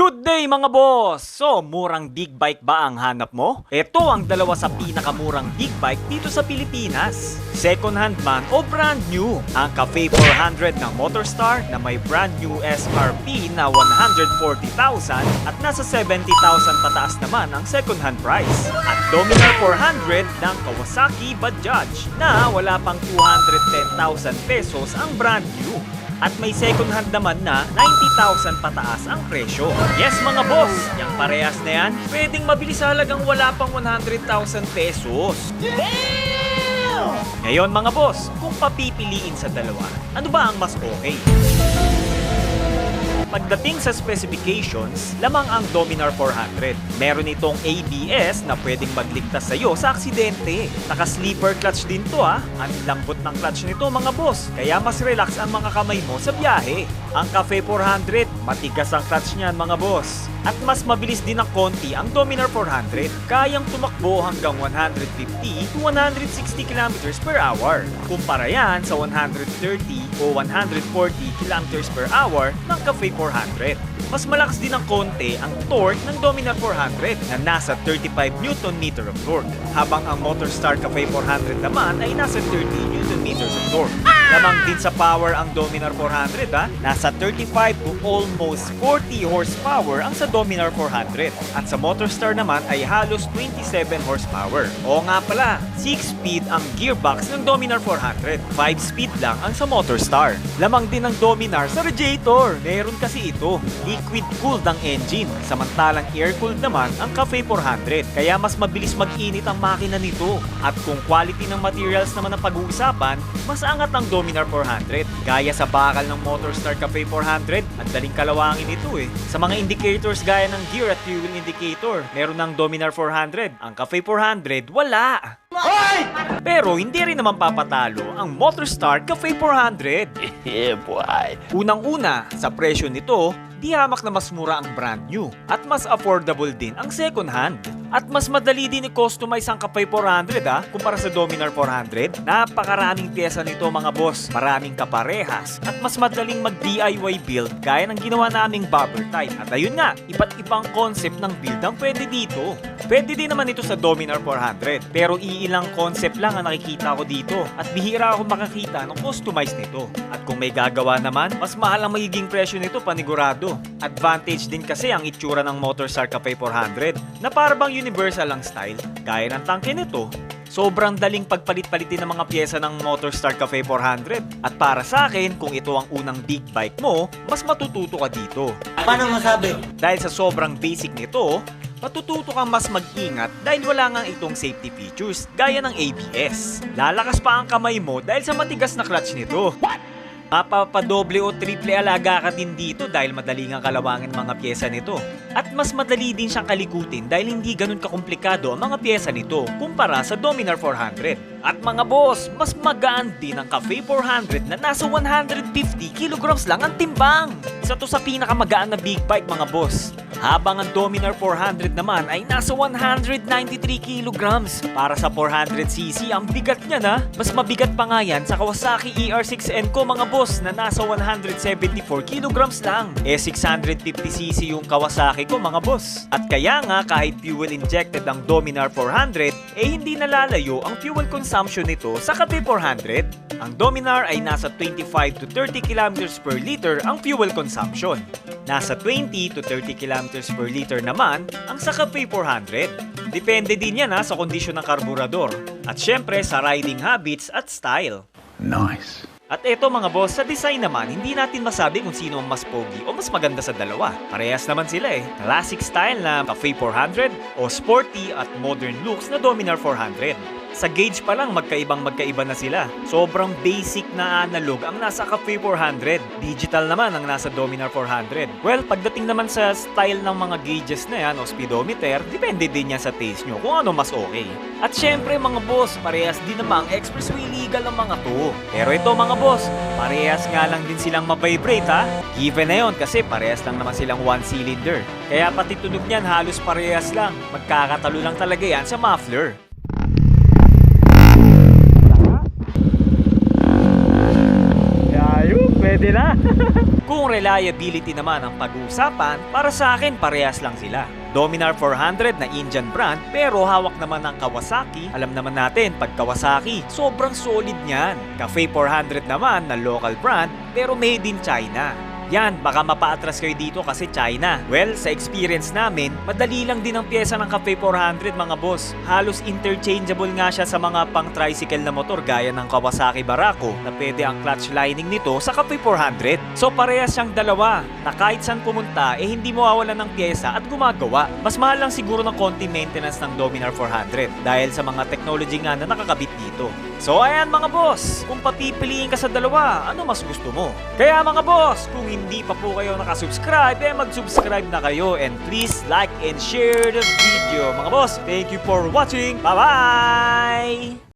Good day mga boss! So, murang big bike ba ang hanap mo? Ito ang dalawa sa pinakamurang big bike dito sa Pilipinas. Second hand man o brand new. Ang Cafe 400 ng Motorstar na may brand new SRP na 140,000 at nasa 70,000 pataas naman ang second hand price. At Dominar 400 ng Kawasaki Bajaj na wala pang 210,000 pesos ang brand new. At may second hand naman na 90,000 pataas ang presyo. Yes mga boss, yung parehas na yan, pwedeng mabili sa halagang wala pang 100,000 pesos. Damn! Ngayon mga boss, kung papipiliin sa dalawa, ano ba ang mas okay? Pagdating sa specifications, lamang ang Dominar 400. Meron itong ABS na pwedeng magligtas sa iyo sa aksidente. Naka-sleeper clutch din to ha. Ang lambot ng clutch nito mga boss, kaya mas relax ang mga kamay mo sa biyahe. Ang Cafe 400, matigas ang clutch niyan mga boss. At mas mabilis din ng konti ang Dominar 400. Kayang tumakbo hanggang 150 to 160 km per hour. Kumpara yan sa 130 o 140 km per hour ng Cafe 400. Mas malakas din ng konti ang torque ng Dominar 400 na nasa 35 Nm of torque. Habang ang Motorstar Cafe 400 naman ay nasa 30 Nm of torque. Lamang din sa power ang Dominar 400 ha. Nasa 35 to almost 40 horsepower ang sa Dominar 400. At sa Motorstar naman ay halos 27 horsepower. O nga pala, 6-speed ang gearbox ng Dominar 400. 5-speed lang ang sa Motorstar. Lamang din ang Dominar sa radiator. Meron kasi ito, liquid-cooled ang engine. Samantalang air-cooled naman ang Cafe 400. Kaya mas mabilis mag-init ang makina nito. At kung quality ng materials naman ang pag-uusapan, mas angat ang Dominar 400. Gaya sa bakal ng Motorstar Cafe 400, ang daling kalawangin ito eh. Sa mga indicators gaya ng gear at fuel indicator, meron ng Dominar 400. Ang Cafe 400, wala! Pero hindi rin naman papatalo ang Motorstar Cafe 400. Yeah, boy. Unang-una, sa presyo nito, di hamak na mas mura ang brand new at mas affordable din ang second hand. At mas madali din i-customize ang Cafe 400 kumpara sa Dominar 400. Napakaraming pyesa nito mga boss, maraming kaparehas at mas madaling mag-DIY build gaya ng ginawa naming bobber type. At ayun nga, iba't ibang concept ng build ang pwede dito. Pwede din naman ito sa Dominar 400 pero iilang concept lang ang nakikita ko dito at bihira ako makakita ng customized nito. At kung may gagawa naman, mas mahal ang magiging presyo nito panigurado. Advantage din kasi ang itsura ng Motorstar Cafe 400 na parang universal ang style. Gaya ng tangke nito, sobrang daling pagpalit-palitin ng mga pyesa ng Motorstar Cafe 400. At para sa akin, kung ito ang unang big bike mo, mas matututo ka dito. Paano masabi? Dahil sa sobrang basic nito, matututo kang mas mag-ingat dahil wala nga itong safety features gaya ng ABS. Lalakas pa ang kamay mo dahil sa matigas na clutch nito. Mapapadoble o triple alaga ka din dito dahil madali nga kalawangin mga pyesa nito. At mas madali din siyang kalikutin dahil hindi ganun kakomplikado ang mga pyesa nito kumpara sa Dominar 400. At mga boss, mas magaan din ang Cafe 400 na nasa 150 kilograms lang ang timbang. Isa to sa pinakamagaan na big bike mga boss. Habang ang Dominar 400 naman ay nasa 193 kilograms. Para sa 400cc, ang bigat niya na. Mas mabigat pa nga yan sa Kawasaki ER6N ko mga boss na nasa 174 kilograms lang. 650cc yung Kawasaki ko mga boss. At kaya nga kahit fuel injected ang Dominar 400, hindi nalalayo ang fuel consumption nito sa Cafe 400. Ang Dominar ay nasa 25 to 30 kilometers per liter ang fuel consumption. Nasa 20 to 30 kilometers per liter naman ang sa Cafe 400. Depende din yan sa kondisyon ng karburador. At syempre sa riding habits at style. Nice. At eto mga boss, sa design naman, hindi natin masabi kung sino ang mas pogi o mas maganda sa dalawa. Parehas naman sila eh. Classic style na Cafe 400 o sporty at modern looks na Dominar 400. Sa gauge pa lang magkaiba na sila. Sobrang basic na analog ang nasa Cafe 400. Digital naman ang nasa Dominar 400. Well, pagdating naman sa style ng mga gauges na yan o speedometer, depende din yan sa taste nyo kung ano mas okay. At syempre mga boss, parehas din namang expressway legal ang mga to. Pero ito mga boss, parehas nga lang din silang mabibrate Given na yun kasi parehas lang naman silang one cylinder. Kaya pati tunog niyan halos parehas lang. Magkakatalo lang talaga yan sa muffler. pwede na. Kung reliability naman ang pag-uusapan, para sa akin parehas lang sila. Dominar 400 na Indian brand pero hawak naman ng Kawasaki. Alam naman natin pag Kawasaki, sobrang solid niyan. Cafe 400 naman na local brand pero made in China. Yan, baka mapaatras kayo dito kasi China. Well, sa experience namin, madali lang din ang pyesa ng Cafe 400 mga boss. Halos interchangeable nga siya sa mga pang tricycle na motor gaya ng Kawasaki Barako na pwede ang clutch lining nito sa Cafe 400. So parehas siyang dalawa na kahit saan pumunta hindi mawawalan ng pyesa at gumagawa. Mas mahal lang siguro ng konti maintenance ng Dominar 400 dahil sa mga technology nga na nakakabit dito. So ayan mga boss, kung papipiliin ka sa dalawa, ano mas gusto mo? Kaya mga boss, kung hindi pa po kayo nakasubscribe, mag-subscribe na kayo and please like and share the video. Mga boss, thank you for watching. Bye-bye!